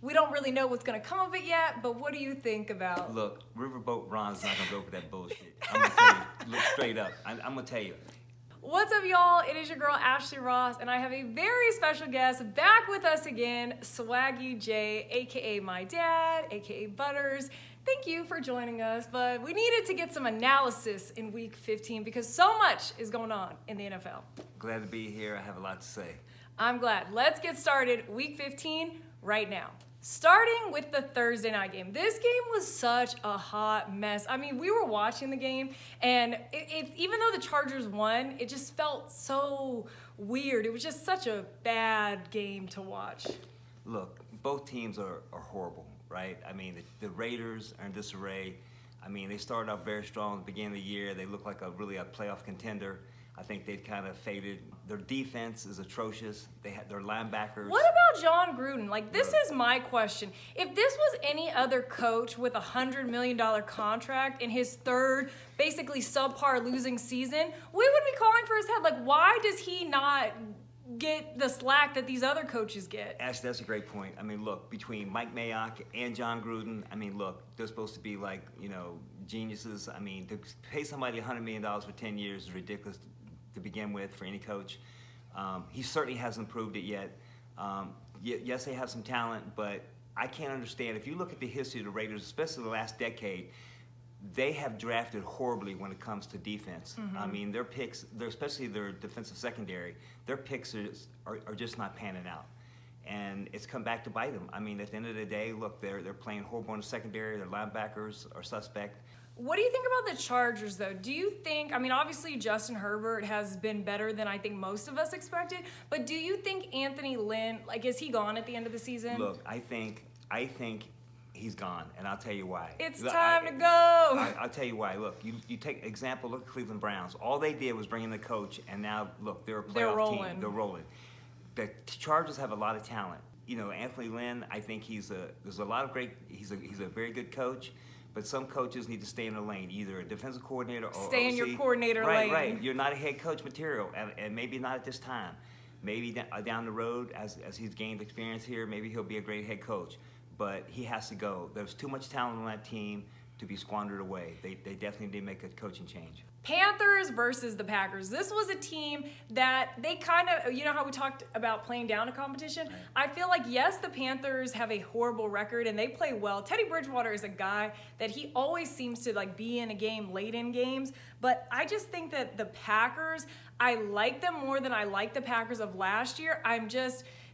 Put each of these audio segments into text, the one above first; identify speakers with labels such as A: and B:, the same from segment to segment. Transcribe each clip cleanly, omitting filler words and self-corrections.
A: We don't really know what's going to come of it yet, but what do you think about?
B: Look, Riverboat Ron's not going to go for that bullshit. I'm going to tell you, look straight up. I'm going to tell you.
A: What's up, y'all? It is your girl, Ashley Ross, and I have a very special guest back with us again, Swaggy J, a.k.a. my dad, a.k.a. Butters. Thank you for joining us, but we needed to get some analysis in Week 15 because so much is going on in the NFL.
B: Glad to be here. I have a lot to say.
A: I'm glad. Let's get started. Week 15 right now. Starting with the Thursday night game. This game was such a hot mess. I mean, we were watching the game, and even though the Chargers won, it just felt so weird. It was just such a bad game to watch.
B: Look, both teams are horrible, right? I mean, the Raiders are in disarray. I mean, they started off very strong at the beginning of the year. They look like a playoff contender. I think they've kind of faded. Their defense is atrocious. They had their linebackers.
A: What about John Gruden? Like, this is my question. If this was any other coach with a $100 million contract in his third, basically subpar losing season, we would be calling for his head. Like, why does he not get the slack that these other coaches get?
B: Actually, that's a great point. I mean, look, between Mike Mayock and John Gruden, I mean, look, they're supposed to be like, geniuses. I mean, to pay somebody $100 million for 10 years is ridiculous to begin with for any coach. He certainly hasn't proved it yet. Yes, they have some talent, but I can't understand. If you look at the history of the Raiders, especially the last decade, they have drafted horribly when it comes to defense. Mm-hmm. I mean, their picks, especially their defensive secondary, their picks are just not panning out. And it's come back to bite them. I mean, at the end of the day, look, they're playing horrible in the secondary. Their linebackers are suspect.
A: What do you think about the Chargers, though? Do you think, I mean, obviously Justin Herbert has been better than I think most of us expected, but do you think Anthony Lynn, like, is he gone at the end of the season?
B: Look, I think he's gone, and I'll tell you why.
A: It's time to go.
B: I'll tell you why. Look, you take example, look at Cleveland Browns. All they did was bring in the coach, and now, look, they're a playoff team. They're rolling. The Chargers have a lot of talent. Anthony Lynn, I think he's a very good coach. But some coaches need to stay in the lane, either a defensive coordinator or
A: stay in your coordinator lane.
B: Right. You're not a head coach material, and maybe not at this time. Maybe down the road, as he's gained experience here, maybe he'll be a great head coach. But he has to go. There's too much talent on that team to be squandered away. They definitely need to make a coaching change.
A: Panthers versus the Packers. This was a team that they kind of, how we talked about playing down a competition? Right. I feel like, yes, the Panthers have a horrible record and they play well. Teddy Bridgewater is a guy that he always seems to be in a game late in games. But I just think that the Packers, I like them more than I like the Packers of last year.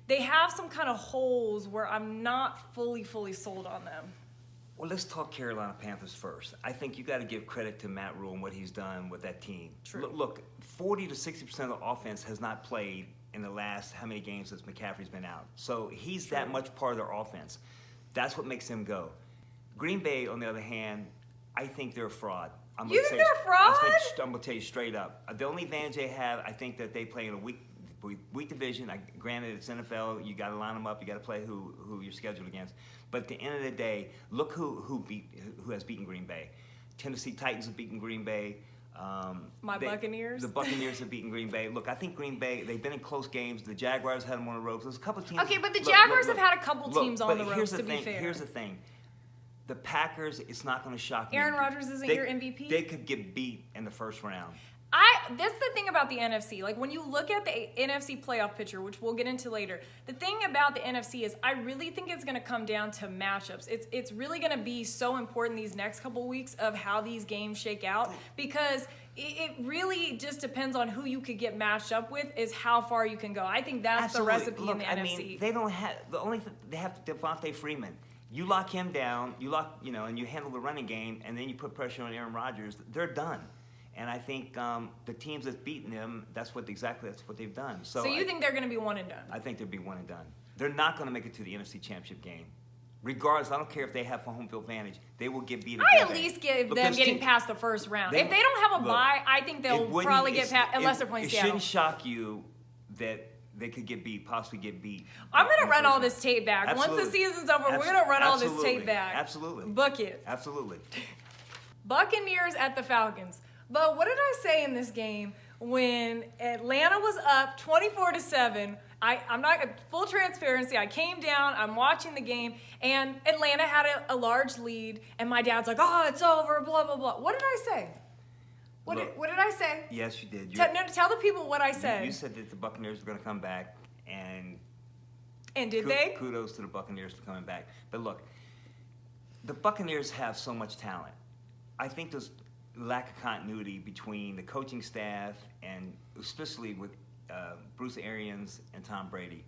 A: They have some kind of holes where I'm not fully sold on them.
B: Well, let's talk Carolina Panthers first. I think you got to give credit to Matt Rule and what he's done with that team.
A: True.
B: Look, 40 to 60% of the offense has not played in the last how many games since McCaffrey's been out. So he's
A: True.
B: that much part of their offense. That's what makes them go. Green Bay, on the other hand, I think they're a fraud.
A: You think they're a fraud?
B: I'm going to tell you straight up. The only advantage they have, I think that they play in a weak division. Granted, it's NFL. You got to line them up. You got to play who you're scheduled against. But at the end of the day, look who has beaten Green Bay. Tennessee Titans have beaten Green Bay.
A: Buccaneers.
B: The Buccaneers have beaten Green Bay. Look, I think Green Bay, they've been in close games. The Jaguars had them on the ropes. There's a couple of teams.
A: Okay, but the Jaguars have had a couple teams on the ropes, to be fair.
B: Here's the thing. The Packers, it's not going to shock me.
A: Aaron Rodgers isn't your MVP?
B: They could get beat in the first round.
A: That's the thing about the NFC. Like, when you look at the NFC playoff picture, which we'll get into later, the thing about the NFC is I really think it's going to come down to matchups. It's really going to be so important these next couple weeks of how these games shake out, because it really just depends on who you could get matched up with is how far you can go. I think that's
B: Absolutely.
A: The recipe in the NFC.
B: I mean, they don't have – the only thing – they have Devontae Freeman. You lock him down, and you handle the running game, and then you put pressure on Aaron Rodgers, they're done. And I think the teams that's beaten them, that's what they've done.
A: So you think they're going to be one and done?
B: I think they'll be one and done. They're not going to make it to the NFC Championship game. Regardless, I don't care if they have home field advantage. They will get beat.
A: I at least give them getting past the first round. If they don't have a bye, I think they'll probably get past, unless they're playing Seattle.
B: It shouldn't shock you that they could possibly get beat.
A: I'm going to run all this tape back. Absolutely. Once the season's over, we're going to run all this tape back.
B: Absolutely.
A: Book it.
B: Absolutely.
A: Buccaneers at the Falcons. But what did I say in this game when Atlanta was up 24-7 I'm not, full transparency, I came down, I'm watching the game, and Atlanta had a large lead, and my dad's like, oh, it's over, blah, blah, blah. What did I say? What did I say?
B: Yes, you did.
A: Tell the people what I said.
B: You said that the Buccaneers were going to come back, and
A: did they?
B: Kudos to the Buccaneers for coming back. But look, the Buccaneers have so much talent. I think there's lack of continuity between the coaching staff and especially with Bruce Arians and Tom Brady.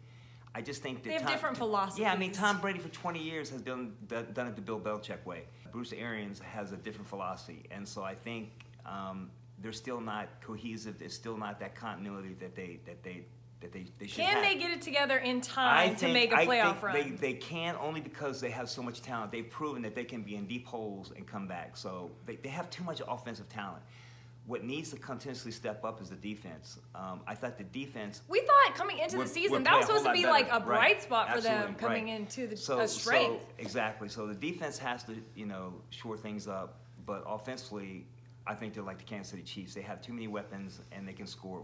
B: I just think that
A: they have different philosophies.
B: Yeah, I mean, Tom Brady for 20 years has done it the Bill Belichick way. Bruce Arians has a different philosophy, and so I think they're still not cohesive. There's still not that continuity that they should have.
A: Can they get it together in time to make a playoff run?
B: They can, only because they have so much talent. They've proven that they can be in deep holes and come back. So they have too much offensive talent. What needs to continuously step up is the defense. I thought the defense.
A: We thought coming into the season that was supposed to be like a bright spot for them coming into the strength.
B: Exactly. So the defense has to, shore things up. But offensively, I think they're like the Kansas City Chiefs. They have too many weapons, and they can score.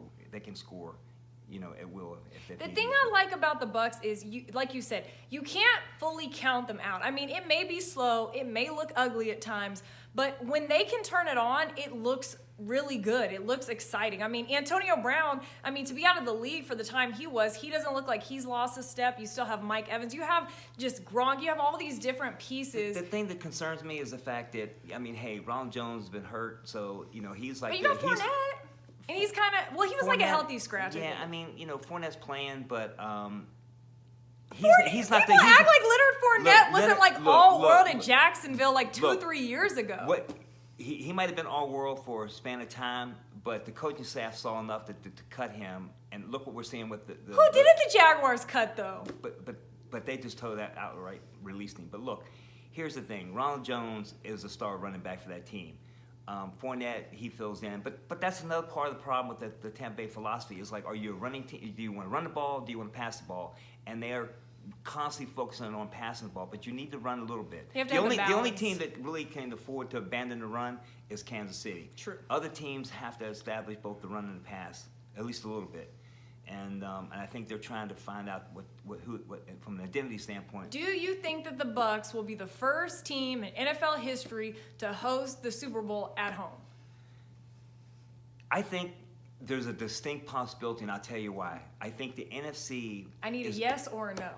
B: At will.
A: The thing I like about the Bucs is, like you said, you can't fully count them out. I mean, it may be slow, it may look ugly at times, but when they can turn it on, it looks really good. It looks exciting. I mean, Antonio Brown, to be out of the league for the time he doesn't look like he's lost a step. You still have Mike Evans. You have just Gronk. You have all these different pieces.
B: The thing that concerns me is the fact that, hey, Ronald Jones has been hurt, so, he's like...
A: But you got Fournette. And he's kind of, he was like a healthy scratch.
B: Yeah, Fournette's playing, but
A: he's not the... People act like Leonard Fournette wasn't all-world in Jacksonville 3 years ago.
B: He might have been all-world for a span of time, but the coaching staff saw enough to cut him, and look what we're seeing with the
A: Who didn't the Jaguars cut, though?
B: But they just told that outright, released him. But look, here's the thing. Ronald Jones is a star running back for that team. Fournette, he fills in. But that's another part of the problem with the Tampa Bay philosophy. Is like, are you a running team? Do you want to run the ball? Do you want to pass the ball? And they are constantly focusing on passing the ball, but you need to run a little bit.
A: You have to have
B: the only team that really can afford to abandon the run is Kansas City.
A: True.
B: Other teams have to establish both the run and the pass, at least a little bit. And I think they're trying to find out what from an identity standpoint.
A: Do you think that the Bucs will be the first team in NFL history to host the Super Bowl at home?
B: I think there's a distinct possibility, and I'll tell you why. I think the NFC...
A: I need a yes or a no.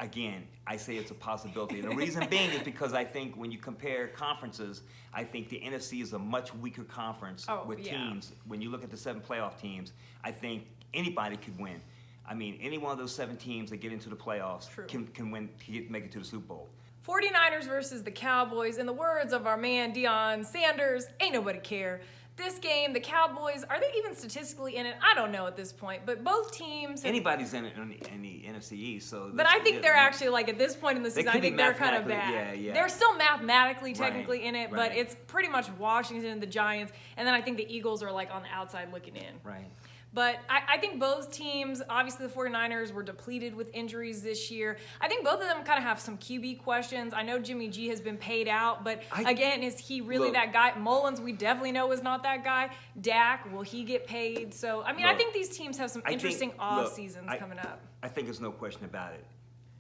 B: Again, I say it's a possibility. And the reason being is because I think when you compare conferences, I think the NFC is a much weaker conference with teams. When you look at the 7 playoff teams, I think anybody could win. Any one of those 7 teams that get into the playoffs can win, make it to the Super Bowl.
A: 49ers versus the Cowboys. In the words of our man Deion Sanders, ain't nobody care. This game, the Cowboys, are they even statistically in it? I don't know at this point, but both teams...
B: Anybody's in it in the NFC East, so...
A: But I think they're actually, at this point in the season, I think they're kind of bad.
B: Yeah.
A: They're still mathematically, technically in it, but it's pretty much Washington and the Giants, and then I think the Eagles are, on the outside looking in.
B: Right.
A: But I think both teams, obviously the 49ers were depleted with injuries this year. I think both of them kind of have some QB questions. I know Jimmy G has been paid out, but again, is he really that guy? Mullins, we definitely know is not that guy. Dak, will he get paid? So, I think these teams have some interesting off seasons coming up.
B: I think there's no question about it.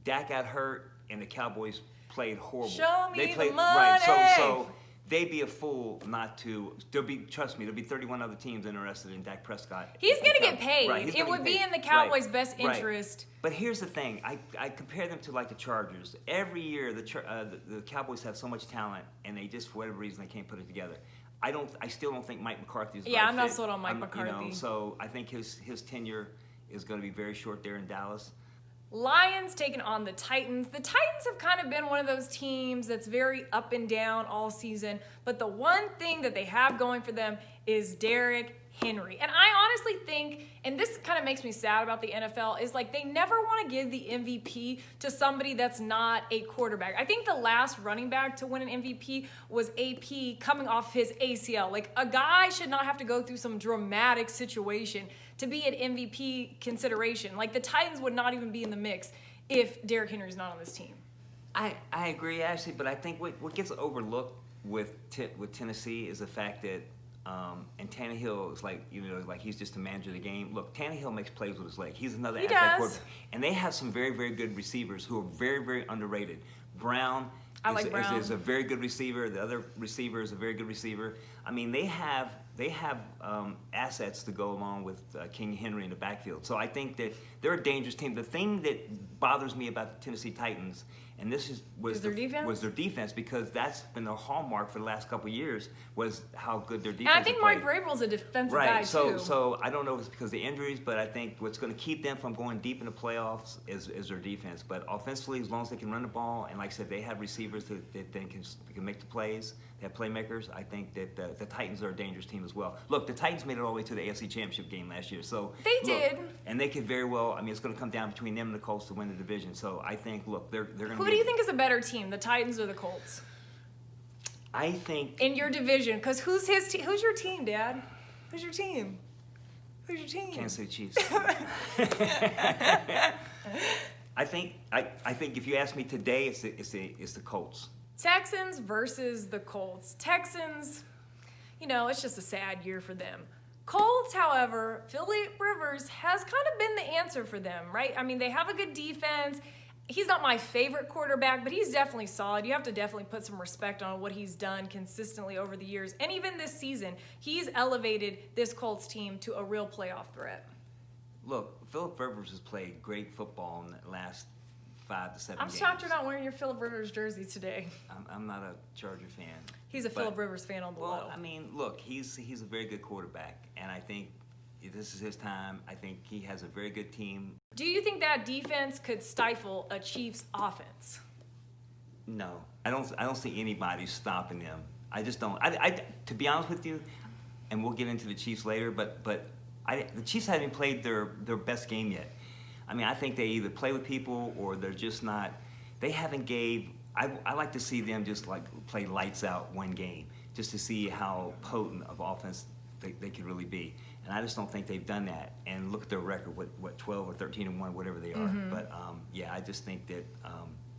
B: Dak got hurt, and the Cowboys played horrible.
A: Show me the money.
B: Right, so they'd be a fool not to. Trust me, there'll be 31 other teams interested in Dak Prescott.
A: He's going to get paid. Right, it would be in the Cowboys' best interest.
B: But here's the thing. I compare them to the Chargers. Every year, the Cowboys have so much talent, and they just, for whatever reason, they can't put it together. I still don't think Mike McCarthy is the right
A: I'm not
B: fit.
A: sold on Mike McCarthy.
B: So I think his tenure is going to be very short there in Dallas.
A: Lions taking on the Titans. The Titans have kind of been one of those teams that's very up and down all season, but the one thing that they have going for them is Derrick Henry. And I honestly think, and this kind of makes me sad about the NFL, is they never want to give the MVP to somebody that's not a quarterback. I think the last running back to win an MVP was AP coming off his ACL. A guy should not have to go through some dramatic situation to be an MVP consideration. The Titans would not even be in the mix if Derrick Henry's not on this team.
B: I agree, Ashley, but I think what gets overlooked with Tennessee is the fact that And Tannehill is like, like he's just a manager of the game. Look, Tannehill makes plays with his leg. He's another
A: He
B: athletic
A: does.
B: quarterback. And they have some very, very good receivers who are very, very underrated. Brown is a very good receiver. The other receiver is a very good receiver. I mean, they have assets to go along with King Henry in the backfield. So I think that they're a dangerous team. The thing that bothers me about the Tennessee Titans, and this was their defense, because that's been their hallmark for the last couple of years, was how good their defense.
A: And I think Mike Vrabel's a defensive guy too.
B: So I don't know if it's because of the injuries, but I think what's going to keep them from going deep in the playoffs is their defense. But offensively, as long as they can run the ball, and like I said, they have receivers that can make the plays. They have playmakers. I think that the Titans are a dangerous team as well. Look, the Titans made it all the way to the AFC Championship game last year. So
A: they did.
B: And they could very well, I mean, it's going to come down between them and the Colts to win the division. So I think, look, they're going to
A: Who do you think is a better team, the Titans or the Colts?
B: I think...
A: In your division, because who's your team, Dad? Who's your team? Who's your team?
B: Kansas City Chiefs. I think if you ask me today, it's the Colts.
A: Texans versus the Colts. Texans, it's just a sad year for them. Colts, however, Phillip Rivers has kind of been the answer for them, right? I mean, they have a good defense. He's not my favorite quarterback, but he's definitely solid. You have to definitely put some respect on what he's done consistently over the years. And even this season, he's elevated this Colts team to a real playoff threat.
B: Look, Phillip Rivers has played great football in the last 5 to 7
A: I'm
B: games.
A: shocked you're not wearing your Phillip Rivers jersey today.
B: I'm not a Charger fan.
A: He's a Phillip Rivers fan on the low.
B: I mean, look, he's a very good quarterback, and I think this is his time. I think he has a very good team.
A: Do you think that defense could stifle a Chiefs offense?
B: No, I don't see anybody stopping them. I just don't. To be honest with you, and we'll get into the Chiefs later, but the Chiefs haven't played their best game yet. I mean, I think they either play with people or they're just not. They haven't gave. I like to see them just like play lights out one game, just to see how potent of offense they could really be. And I just don't think they've done that. And look at their record, what 12 or 13-1, whatever they are.
A: Mm-hmm.
B: But yeah, I just think that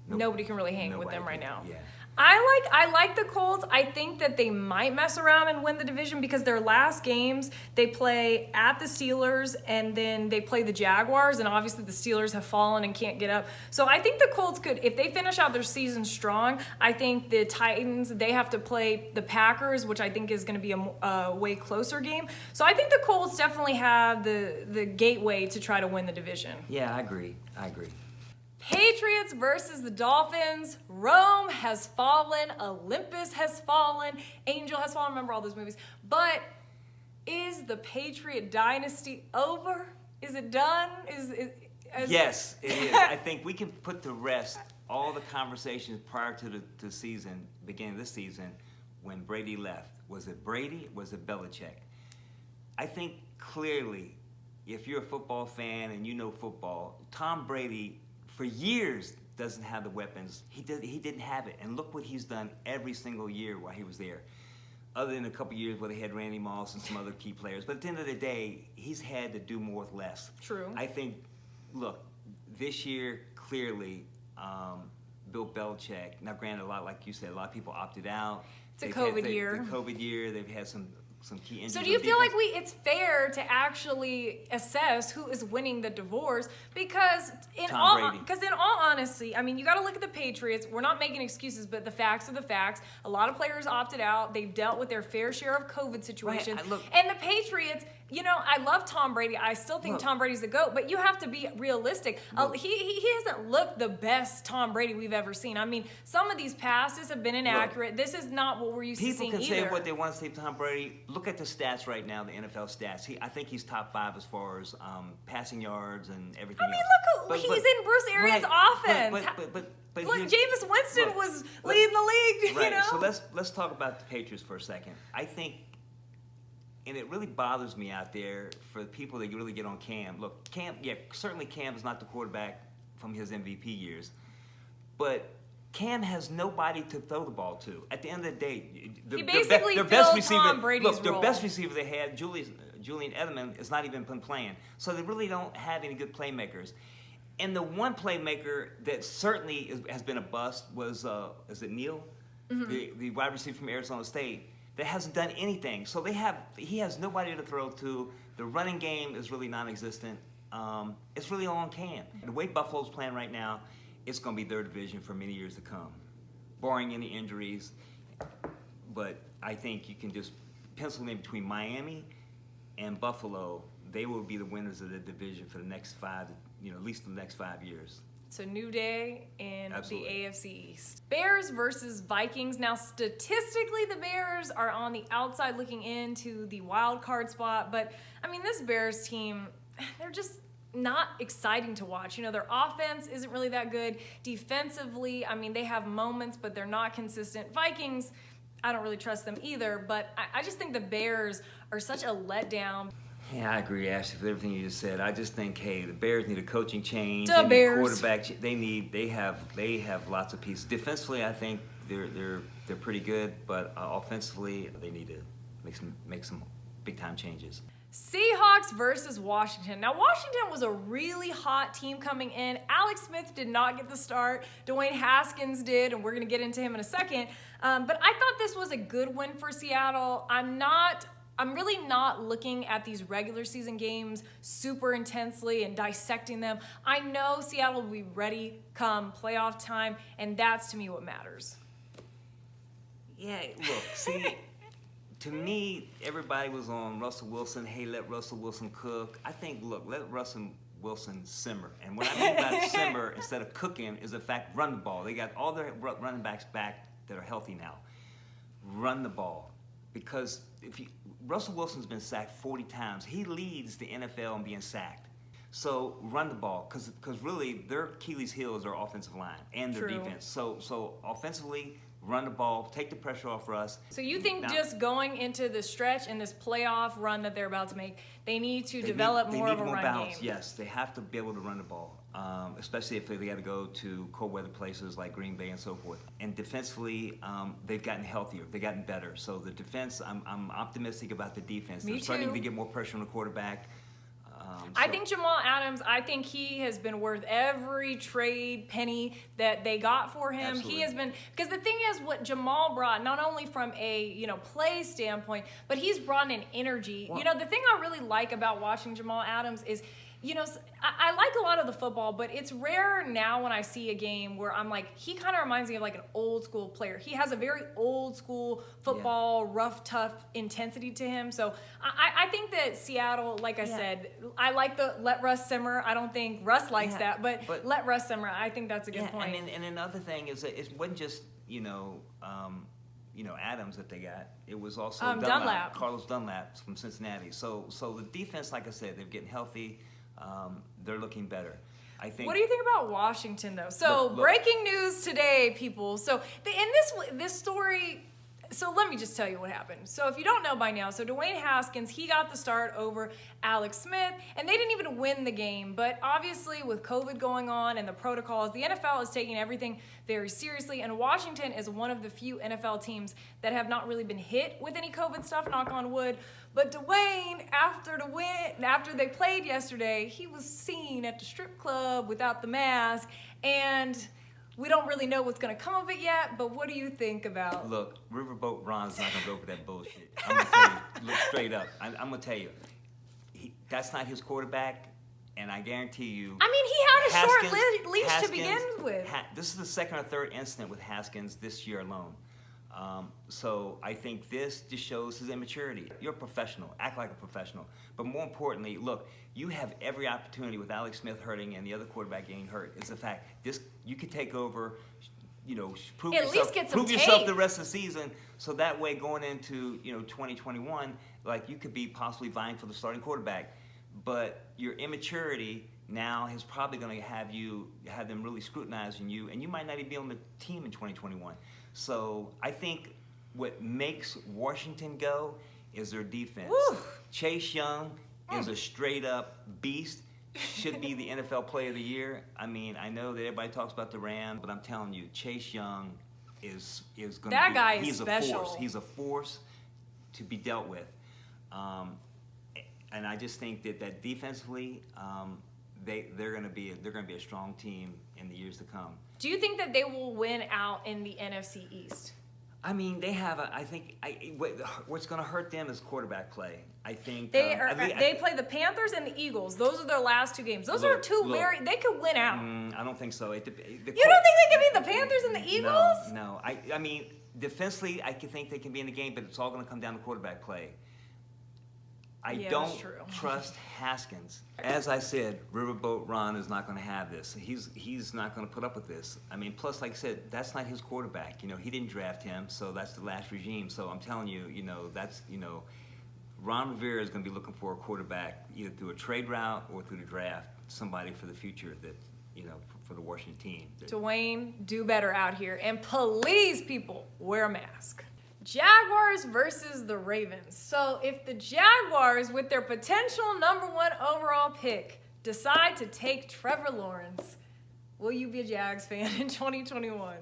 A: nobody can really hang with them right now.
B: Yeah.
A: I like the Colts. I think that they might mess around and win the division because their last games, they play at the Steelers and then they play the Jaguars, and obviously the Steelers have fallen and can't get up. So I think the Colts could, if they finish out their season strong, I think the Titans, they have to play the Packers, which I think is going to be a way closer game. So I think the Colts definitely have the gateway to try to win the division.
B: Yeah, I agree.
A: Patriots versus the Dolphins. Rome has fallen. Olympus has fallen. Angel has fallen. Remember all those movies. But is the Patriot dynasty over? Is it done?
B: Yes, it is. I think we can put to rest all the conversations prior to the season, beginning of this season, when Brady left. Was it Brady? Was it Belichick? I think clearly, if you're a football fan and you know football, Tom Brady, for years, doesn't have the weapons. He didn't have it. And look what he's done every single year while he was there. Other than a couple years where they had Randy Moss and some other key players. But at the end of the day, he's had to do more with less.
A: True.
B: I think, look, this year, clearly, Bill Belichick, now granted, like you said, a lot of people opted out.
A: It's a COVID year.
B: The COVID year, they've had some key injuries.
A: So do you feel like it's fair to actually assess who is winning the divorce? Because in all honesty, I mean, you got to look at the Patriots. We're not making excuses, but the facts are the facts. A lot of players opted out. They've dealt with their fair share of COVID situations.
B: Right,
A: and the Patriots, I love Tom Brady. I still think Tom Brady's the GOAT, but you have to be realistic. He hasn't looked the best Tom Brady we've ever seen. I mean, some of these passes have been inaccurate. This is not what we're used to seeing either.
B: People can say what they want to say to Tom Brady. Look at the stats right now, the NFL stats. I think he's top 5 as far as passing yards and everything else.
A: I mean, look, he's in Bruce Arians' offense.
B: But
A: look, Jameis Winston was leading the league,
B: right. So let's talk about the Patriots for a second. I think, and it really bothers me out there for the people that really get on Cam. Look, certainly Cam is not the quarterback from his MVP years, but Cam has nobody to throw the ball to. At the end of the day, their best receiver,
A: Tom Brady's
B: their
A: role.
B: best receiver they had, Julian Edelman, has not even been playing. So they really don't have any good playmakers. And the one playmaker that certainly has been a bust was, is it Neal? Mm-hmm. The wide receiver from Arizona State. that hasn't done anything. So he has nobody to throw to. The running game is really non-existent. It's really all on Cam. The way Buffalo's playing right now, it's going to be their division for many years to come, barring any injuries. But I think you can just pencil in between Miami and Buffalo. They will be the winners of the division for the next at least the next 5 years.
A: It's a new day in
B: Absolutely.
A: the AFC East. Bears versus Vikings. Now, statistically, the Bears are on the outside looking into the wild card spot. But, I mean, this Bears team, they're just not exciting to watch. Their offense isn't really that good. Defensively, I mean, they have moments, but they're not consistent. Vikings, I don't really trust them either. But I just think the Bears are such a letdown.
B: Yeah, I agree, Ashley, with everything you just said. I just think, hey, the Bears need a coaching change.
A: The
B: they need
A: Bears.
B: Quarterback. They have lots of pieces. Defensively, I think they're pretty good, but offensively, they need to make some big time changes.
A: Seahawks versus Washington. Now, Washington was a really hot team coming in. Alex Smith did not get the start. Dwayne Haskins did, and we're going to get into him in a second. But I thought this was a good win for Seattle. I'm really not looking at these regular season games super intensely and dissecting them. I know Seattle will be ready come playoff time, and that's to me what matters.
B: Yeah, look, see, to me, everybody was on Russell Wilson. Hey, let Russell Wilson cook. I think, look, let Russell Wilson simmer. And what I mean by simmer instead of cooking is the fact run the ball. They got all their running backs back that are healthy now. Run the ball. Because Russell Wilson's been sacked 40 times. He leads the NFL in being sacked. So run the ball, because really their Achilles heel is their offensive line and their defense. So offensively, run the ball, take the pressure off Russ.
A: So you think just going into the stretch and this playoff run that they're about to make, they need to develop more of a run
B: balance.
A: game?
B: Yes, they have to be able to run the ball, especially if they got to go to cold weather places like Green Bay and so forth. And defensively, they've gotten healthier. They've gotten better. So the defense, I'm optimistic about the defense.
A: Me
B: They're starting
A: too.
B: to get more pressure on the quarterback.
A: I think Jamal Adams, I think he has been worth every trade penny that they got for him.
B: Absolutely.
A: He has been, because the thing is what Jamal brought, not only from a, play standpoint, but he's brought an energy.
B: Well,
A: The thing I really like about watching Jamal Adams is, I like a lot of the football, but it's rare now when I see a game where I'm like, he kind of reminds me of like an old school player. He has a very old school football, rough, tough intensity to him. So I think that Seattle, like I said, I like the let Russ simmer. I don't think Russ likes that, but let Russ simmer. I think that's a good point.
B: And another thing is that it wasn't just, Adams that they got. It was also
A: Dunlap.
B: Carlos Dunlap from Cincinnati. So the defense, like I said, they're getting healthy. They're looking better. I think.
A: What do you think about Washington, though? So
B: look.
A: Breaking news today, people. So in this story. So let me just tell you what happened. So if you don't know by now, so Dwayne Haskins, he got the start over Alex Smith, and they didn't even win the game. But obviously with COVID going on and the protocols, the NFL is taking everything very seriously, and Washington is one of the few NFL teams that have not really been hit with any COVID stuff, knock on wood. But Dwayne, after they played yesterday, he was seen at the strip club without the mask, and we don't really know what's going to come of it yet, but what do you think about?
B: Look, Riverboat Ron's not going to go for that bullshit. I'm going to tell you, look straight up. I'm going to tell you, that's not his quarterback, and I guarantee you.
A: I mean, he had a short leash to begin with.
B: This is the second or third incident with Haskins this year alone. So I think this just shows his immaturity. You're a professional. Act like a professional. But more importantly, look, you have every opportunity with Alex Smith hurting and the other quarterback getting hurt. It's a fact. You could take over, prove
A: At
B: yourself,
A: least get some
B: prove yourself
A: tape.
B: the rest of the season. So that way, going into 2021, like you could be possibly vying for the starting quarterback. But your immaturity now is probably going to have them really scrutinizing you, and you might not even be on the team in 2021. So I think what makes Washington go is their defense.
A: Woo.
B: Chase Young is a straight-up beast. Should be the NFL Player of the Year. I mean, I know that everybody talks about the Rams, but I'm telling you, Chase Young is going to be.
A: That guy is
B: he's
A: special.
B: A force. He's a force to be dealt with. And I just think that defensively, they're going to be a strong team in the years to come.
A: Do you think that they will win out in the NFC East?
B: I mean, they have what's going to hurt them is quarterback play. I think
A: they play the Panthers and the Eagles. Those are their last 2 games. Those are they could win out.
B: I don't think so. You
A: don't think they can beat the Panthers and the Eagles?
B: No. I mean, defensively, I can think they can be in the game, but it's all going to come down to quarterback play. I don't trust Haskins. As I said, Riverboat Ron is not going to have this. He's not going to put up with this. I mean, plus, like I said, that's not his quarterback. He didn't draft him, so that's the last regime. So I'm telling you, that's Ron Rivera is going to be looking for a quarterback either through a trade route or through the draft, somebody for the future that for the Washington team.
A: Dwayne, do better out here, and please, people, wear a mask. Jaguars versus the Ravens. So if the Jaguars, with their potential #1 overall pick, decide to take Trevor Lawrence, will you be a Jags fan in 2021?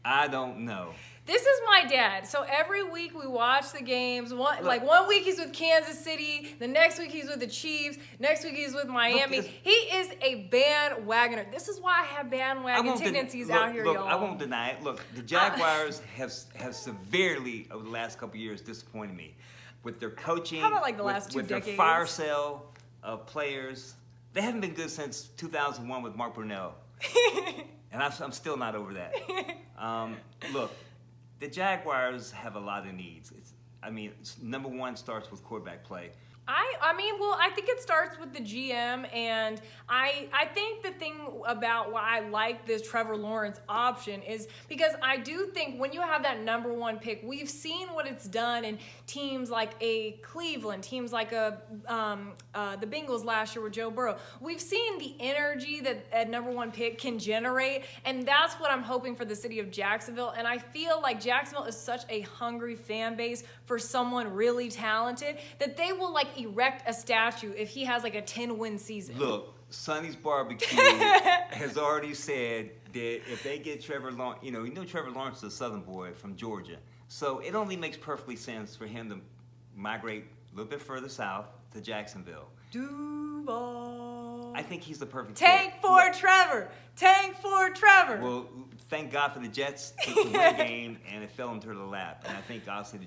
B: I don't know.
A: This is my dad. So every week we watch the games. One week he's with Kansas City. The next week he's with the Chiefs. Next week he's with Miami. He is a bandwagoner. This is why I have bandwagon tendencies out here, y'all.
B: I won't deny it. Look, the Jaguars have severely, over the last couple of years, disappointed me. With their coaching.
A: How about the last 2 decades?
B: With their fire sale of players. They haven't been good since 2001 with Mark Brunell. And I'm still not over that. Look, the Jaguars have a lot of needs. #1 starts with quarterback play.
A: I think it starts with the GM, and I think the thing about why I like this Trevor Lawrence option is because I do think when you have that #1 pick, we've seen what it's done in teams like a Cleveland, teams like the Bengals last year with Joe Burrow. We've seen the energy that a #1 pick can generate, and that's what I'm hoping for the city of Jacksonville. And I feel like Jacksonville is such a hungry fan base for someone really talented that they will erect a statue if he has a 10-win season.
B: Look, Sonny's Barbecue has already said that if they get Trevor Lawrence, Trevor Lawrence is a Southern boy from Georgia, so it only makes perfectly sense for him to migrate a little bit further south to Jacksonville.
A: Duval.
B: I think he's the perfect
A: Tank for Trevor. Tank for Trevor.
B: Well, thank God for the Jets to win the game, and it fell into their lap. And I think honestly the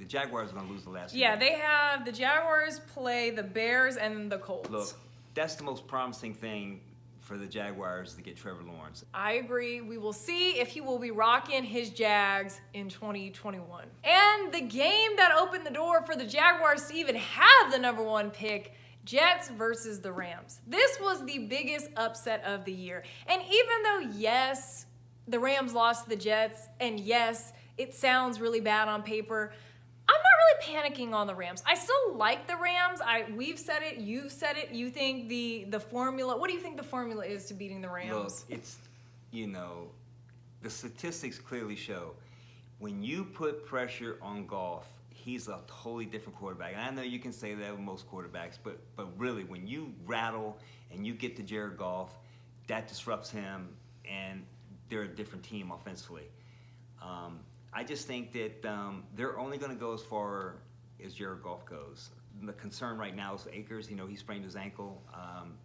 B: Jaguars are going to lose the last.
A: Yeah, they have the Jaguars play the Bears and the Colts.
B: Look, that's the most promising thing for the Jaguars to get Trevor Lawrence.
A: I agree. We will see if he will be rocking his Jags in 2021. And the game that opened the door for the Jaguars to even have the #1 pick, Jets versus the Rams. This was the biggest upset of the year. And even though, yes, the Rams lost to the Jets, and yes, it sounds really bad on paper, I'm not really panicking on the Rams. I still like the Rams. We've said it. You've said it. You think the formula. What do you think the formula is to beating the Rams?
B: Look, it's the statistics clearly show when you put pressure on Goff, he's a totally different quarterback. And I know you can say that with most quarterbacks, but really when you rattle and you get to Jared Goff, that disrupts him, and they're a different team offensively. I just think that they're only going to go as far as Jared Goff goes. The concern right now is Akers. He sprained his ankle.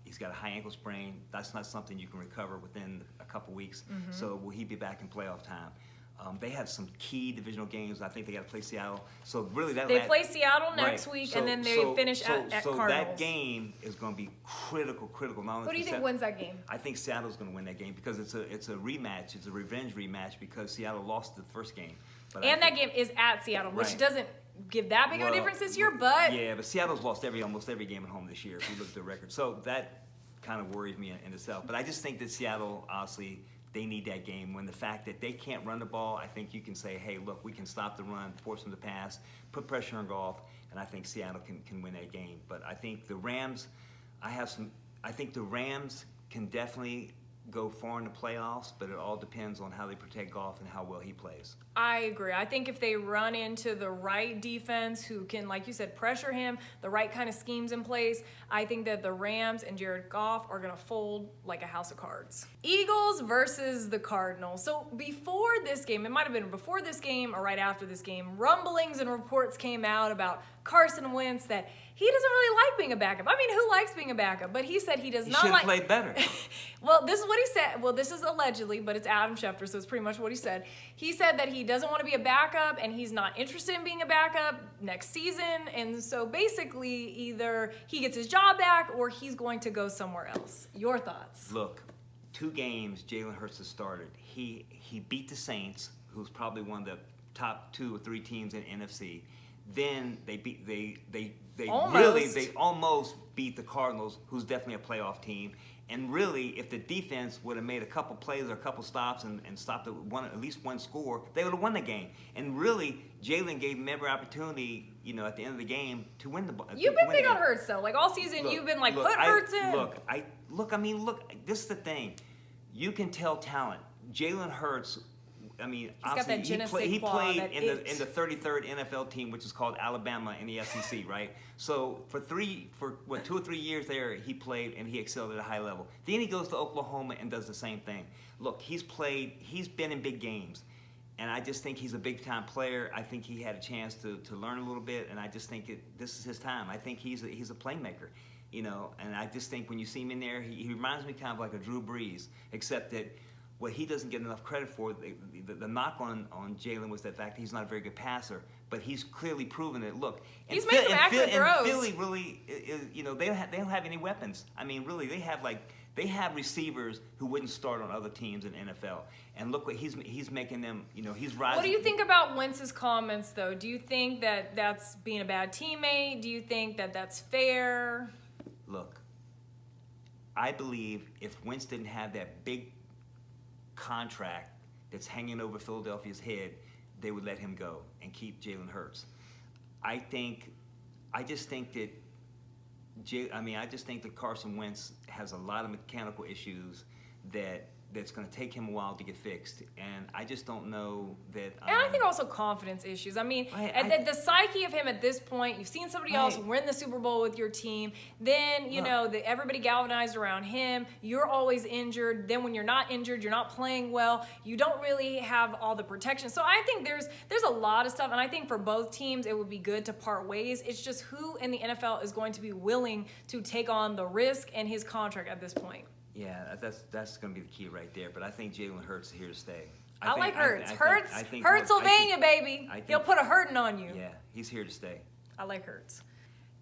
B: He's got a high ankle sprain. That's not something you can recover within a couple weeks. Mm-hmm. So will he be back in playoff time? They have some key divisional games. I think they got to play Seattle. So really,
A: they play Seattle next week, and then they finish at Cardinals.
B: So that game is going to be critical.
A: Who do you think wins that game?
B: I think Seattle's going to win that game because it's a rematch. It's a revenge rematch because Seattle lost the first game.
A: And that game is at Seattle, which doesn't give that big of a difference this year. But
B: yeah, but Seattle's lost almost every game at home this year if you look at the record. So that kind of worries me in itself. But I just think that Seattle, honestly, they need that game. When the fact that they can't run the ball, I think you can say, hey, look, we can stop the run, force them to pass, put pressure on Goff, and I think Seattle can win that game. But I think the Rams, I think the Rams can definitely go far in the playoffs, but it all depends on how they protect Goff and how well he plays.
A: I agree. I think if they run into the right defense who can, like you said, pressure him, the right kind of schemes in place, I think that the Rams and Jared Goff are going to fold like a house of cards. Eagles versus the Cardinals. So before this game, it might have been before this game or right after this game, rumblings and reports came out about Carson Wentz that he doesn't really like being a backup. I mean, who likes being a backup? But he said he does not
B: should
A: like.
B: have played better.
A: Well, this is what he said. Well, this is allegedly, but it's Adam Schefter, so it's pretty much what he said. He said that he doesn't want to be a backup and he's not interested in being a backup next season. And so basically, either he gets his job back or he's going to go somewhere else. Your thoughts?
B: Look, 2 games Jalen Hurts has started. He beat the Saints, who's probably one of the top 2 or 3 teams in NFC. Then they almost beat the Cardinals, who's definitely a playoff team. And really, if the defense would have made a couple plays or a couple stops and stopped at least one score, they would have won the game. And really, Jalen gave them every opportunity, at the end of the game to win the ball.
A: You've been big on Hurts, though. Like, all season, you've been like, put Hurts in.
B: Look, this is the thing. You can tell talent. Jalen Hurts,
A: he's got that je ne sais
B: he
A: quoi,
B: played
A: that
B: in the 33rd NFL team, which is called Alabama in the SEC, right? So for 2 or 3 years there, he played and he excelled at a high level. Then he goes to Oklahoma and does the same thing. Look, he's been in big games, and I just think he's a big-time player. I think he had a chance to learn a little bit, and I just think this is his time. I think he's a playmaker, and I just think when you see him in there, he reminds me kind of like a Drew Brees, except that what he doesn't get enough credit for, the knock on Jalen was the fact that he's not a very good passer, but he's clearly proven it. Look,
A: he's made some accurate throws.
B: And Philly really, they don't have any weapons. I mean, really, they have receivers who wouldn't start on other teams in the NFL. And look what he's making them. He's rising.
A: What do you think about Wentz's comments, though? Do you think that that's being a bad teammate? Do you think that that's fair?
B: Look, I believe if Wentz didn't have that big contract that's hanging over Philadelphia's head, they would let him go and keep Jalen Hurts. I just think that Carson Wentz has a lot of mechanical issues that's going to take him a while to get fixed, and I just don't know that.
A: And I think also confidence issues. I mean, the psyche of him at this point. You've seen somebody else win the Super Bowl with your team. Then everybody galvanized around him. You're always injured. Then when you're not injured, you're not playing well. You don't really have all the protection. So I think there's a lot of stuff, and I think for both teams it would be good to part ways. It's just who in the NFL is going to be willing to take on the risk and his contract at this point.
B: Yeah, that's going to be the key right there. But I think Jalen Hurts is here to stay.
A: I like Hurts. Hurtsylvania, baby. He'll put a hurting on you.
B: Yeah, he's here to stay.
A: I like Hurts.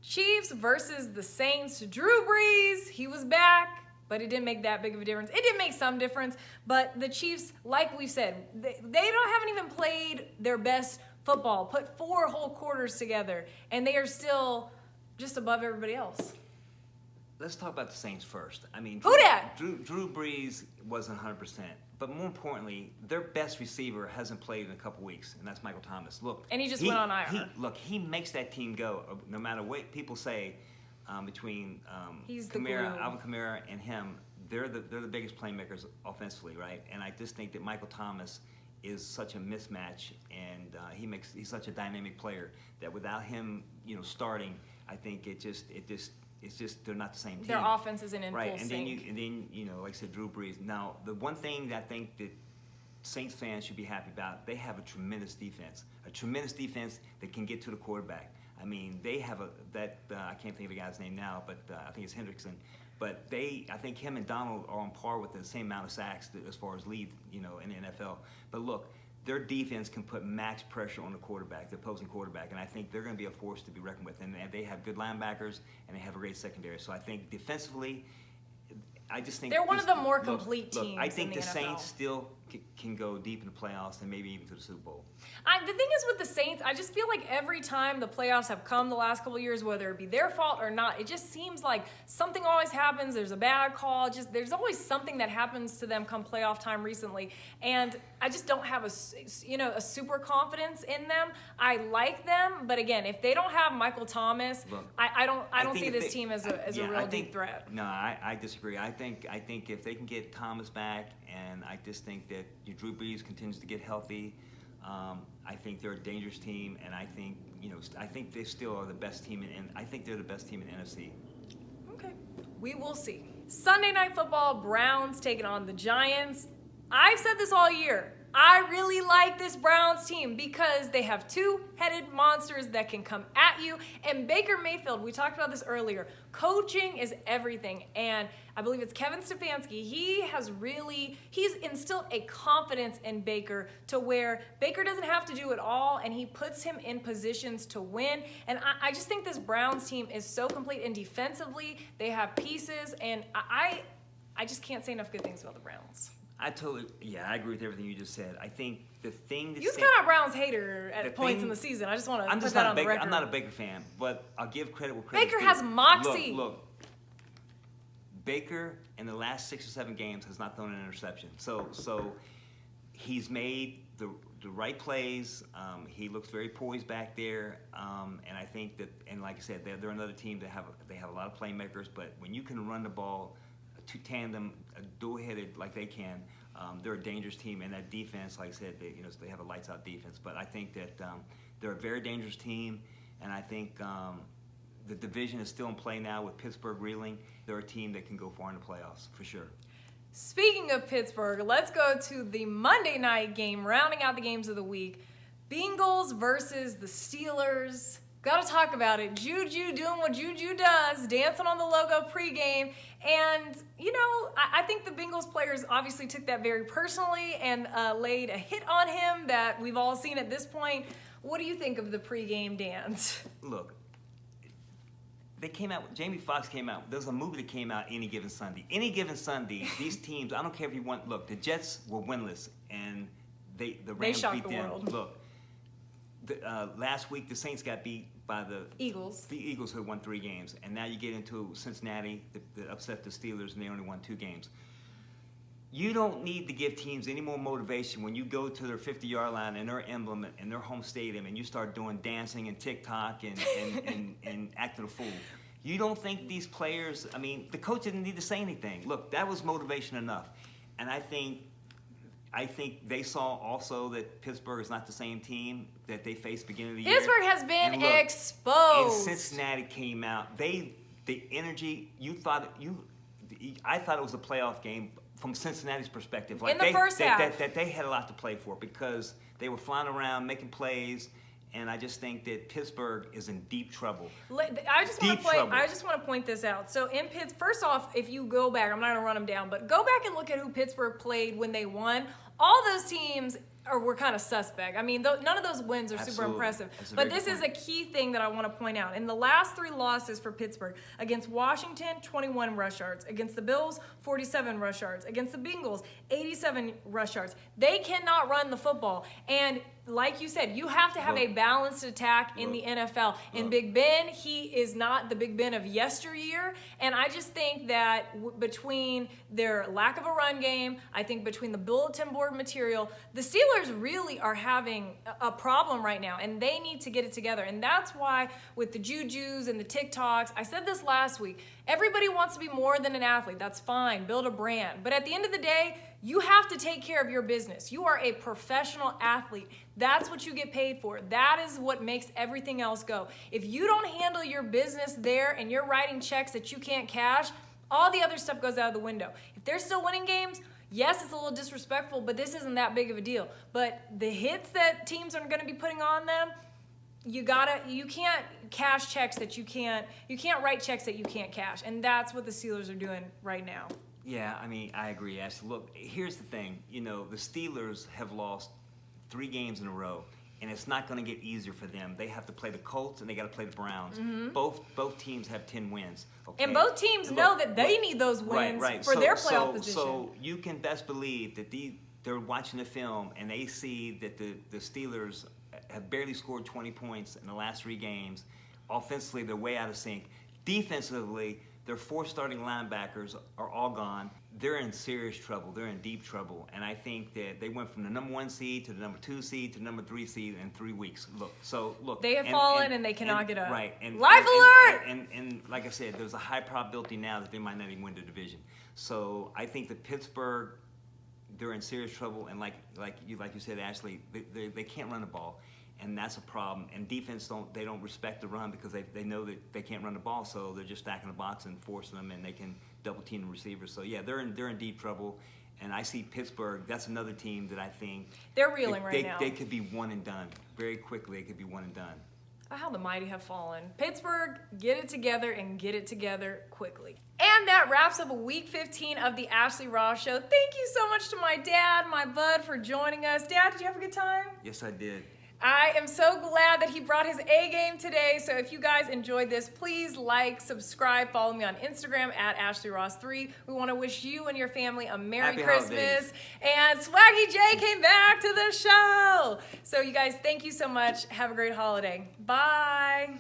A: Chiefs versus the Saints. Drew Brees, he was back, but it didn't make that big of a difference. It did make some difference, but the Chiefs, like we said, they haven't even played their best football, put 4 whole quarters together, and they are still just above everybody else.
B: Let's talk about the Saints first. I mean, Drew Brees wasn't 100%, but more importantly, their best receiver hasn't played in a couple weeks, and that's Michael Thomas. Look,
A: and he just went on IR.
B: He makes that team go. No matter what people say, between Alvin Kamara and him, they're the biggest playmakers offensively, right? And I just think that Michael Thomas is such a mismatch, and he's such a dynamic player that without him, starting, I think it's just they're not the same team.
A: Their offense isn't in full sync.
B: And then like I said, Drew Brees. Now, the one thing that I think that Saints fans should be happy about, they have a tremendous defense that can get to the quarterback. I mean, they have I can't think of the guy's name now, but I think it's Hendrickson. But I think him and Donald are on par with the same amount of sacks as far as lead, in the NFL. But look, their defense can put max pressure on the opposing quarterback, and I think they're going to be a force to be reckoned with. And they have good linebackers, and they have a great secondary. So I think defensively, I just think
A: they're one of the more complete teams.
B: Look, I think
A: in the
B: the
A: NFL.
B: Saints still can go deep in the playoffs and maybe even to the Super Bowl.
A: The thing is with the Saints, I just feel like every time the playoffs have come the last couple of years, whether it be their fault or not, it just seems like something always happens. There's a bad call. There's always something that happens to them come playoff time recently, and I just don't have a super confidence in them. I like them, but again, if they don't have Michael Thomas,
B: Look,
A: I don't see this team as a real deep threat.
B: No, I disagree. I think if they can get Thomas back, and I just think that Drew Brees continues to get healthy, I think they're a dangerous team, and I think they still are the best team I think they're the best team in NFC.
A: Okay, we will see. Sunday Night Football, Browns taking on the Giants. I've said this all year. I really like this Browns team because they have two-headed monsters that can come at you. And Baker Mayfield, we talked about this earlier, coaching is everything. And I believe it's Kevin Stefanski. He's instilled a confidence in Baker to where Baker doesn't have to do it all, and he puts him in positions to win. And I just think this Browns team is so complete, and defensively, they have pieces, and I just can't say enough good things about the Browns.
B: I agree with everything you just said. I think the thing that
A: you was kind of a Browns hater at points in the season. I just want to put that on the record.
B: I'm not a Baker fan, but I'll give credit where credit
A: Baker has moxie.
B: Look, Baker in the last 6 or 7 games has not thrown an interception. So he's made the right plays. He looks very poised back there, and I think that, and like I said, they're another team that they have a lot of playmakers. But when you can run the ball, two tandem, dual-headed like they can, they're a dangerous team. And that defense, like I said, they have a lights-out defense. But I think that they're a very dangerous team, and I think the division is still in play now with Pittsburgh reeling. They're a team that can go far in the playoffs for sure.
A: Speaking of Pittsburgh, let's go to the Monday night game, rounding out the games of the week. Bengals versus the Steelers. Got to talk about it. Juju doing what Juju does, dancing on the logo pregame. And, I think the Bengals players obviously took that very personally and laid a hit on him that we've all seen at this point. What do you think of the pregame dance?
B: Look, Jamie Foxx came out. There's a movie that came out Any Given Sunday. Any Given Sunday, these teams, I don't care if you want, look, the Jets were winless, and the Rams
A: shocked
B: beat
A: the
B: them.
A: world.
B: Look, last week the Saints got beat by the
A: Eagles.
B: The Eagles, who won 3 games. And now you get into Cincinnati that upset the Steelers, and they only won 2 games. You don't need to give teams any more motivation when you go to their 50-yard line and their emblem and their home stadium and you start doing dancing and TikTok and acting a fool. You don't think these players, the coach didn't need to say anything. Look, that was motivation enough. And I think they saw also that Pittsburgh is not the same team that they faced beginning of the year.
A: Pittsburgh has been exposed.
B: And Cincinnati came out. The energy, I thought it was a playoff game from Cincinnati's perspective.
A: In the first half.
B: That they had a lot to play for because they were flying around, making plays, and I just think that Pittsburgh is in deep trouble.
A: I just want to point this out. So in Pittsburgh, first off, if you go back, I'm not going to run them down, but go back and look at who Pittsburgh played when they won. All those teams were kind of suspect. None of those wins are super impressive. But this is a key thing that I want to point out. In the last 3 losses for Pittsburgh, against Washington, 21 rush yards. Against the Bills, 47 rush yards. Against the Bengals, 87 rush yards. They cannot run the football. And like you said, you have to have a balanced attack in the NFL. And Big Ben, he is not the Big Ben of yesteryear. And I just think that between their lack of a run game, I think between the bulletin board material, the Steelers really are having a problem right now. And they need to get it together. And that's why with the Jujus and the TikToks, I said this last week, everybody wants to be more than an athlete. That's fine. Build a brand. But at the end of the day, you have to take care of your business. You are a professional athlete. That's what you get paid for. That is what makes everything else go. If you don't handle your business there and you're writing checks that you can't cash, all the other stuff goes out of the window. If they're still winning games, yes, it's a little disrespectful, but this isn't that big of a deal. But the hits that teams are going to be putting on them, you can't cash checks that you can't write checks that you can't cash. And that's what the Steelers are doing right now.
B: Yeah, I agree, Ashley. Look, here's the thing. The Steelers have lost 3 games in a row, and it's not going to get easier for them. They have to play the Colts, and they got to play the Browns. Mm-hmm. Both teams have 10 wins. Okay?
A: And both teams know that they need those wins for their playoff position.
B: So you can best believe that they're watching the film, and they see that the Steelers have barely scored 20 points in the last 3 games. Offensively, they're way out of sync. Defensively, their 4 starting linebackers are all gone. They're in serious trouble. They're in deep trouble. And I think that they went from the number 1 seed to the number 2 seed to the number 3 seed in 3 weeks. Look.
A: They have fallen and they cannot get up.
B: Right.
A: Life alert!
B: And like I said, there's a high probability now that they might not even win the division. So I think that Pittsburgh, they're in serious trouble. And like you said, Ashley, they can't run the ball. And that's a problem. And defense don't respect the run because they know that they can't run the ball, so they're just stacking the box and forcing them, and they can double team the receivers. So yeah, they're in deep trouble. And I see Pittsburgh. That's another team that I think
A: They're reeling right now.
B: They could be one and done very quickly. They could be one and done.
A: Oh, how the mighty have fallen. Pittsburgh, get it together and get it together quickly. And that wraps up week 15 of the Ashley Ross Show. Thank you so much to my dad, my bud, for joining us. Dad, did you have a good time?
B: Yes, I did.
A: I am so glad that he brought his A game today. So if you guys enjoyed this, please like, subscribe, follow me on Instagram at AshleyRoss3. We want to wish you and your family a Merry
B: Happy
A: Christmas.
B: holidays.
A: And Swaggy J came back to the show. So you guys, thank you so much. Have a great holiday. Bye.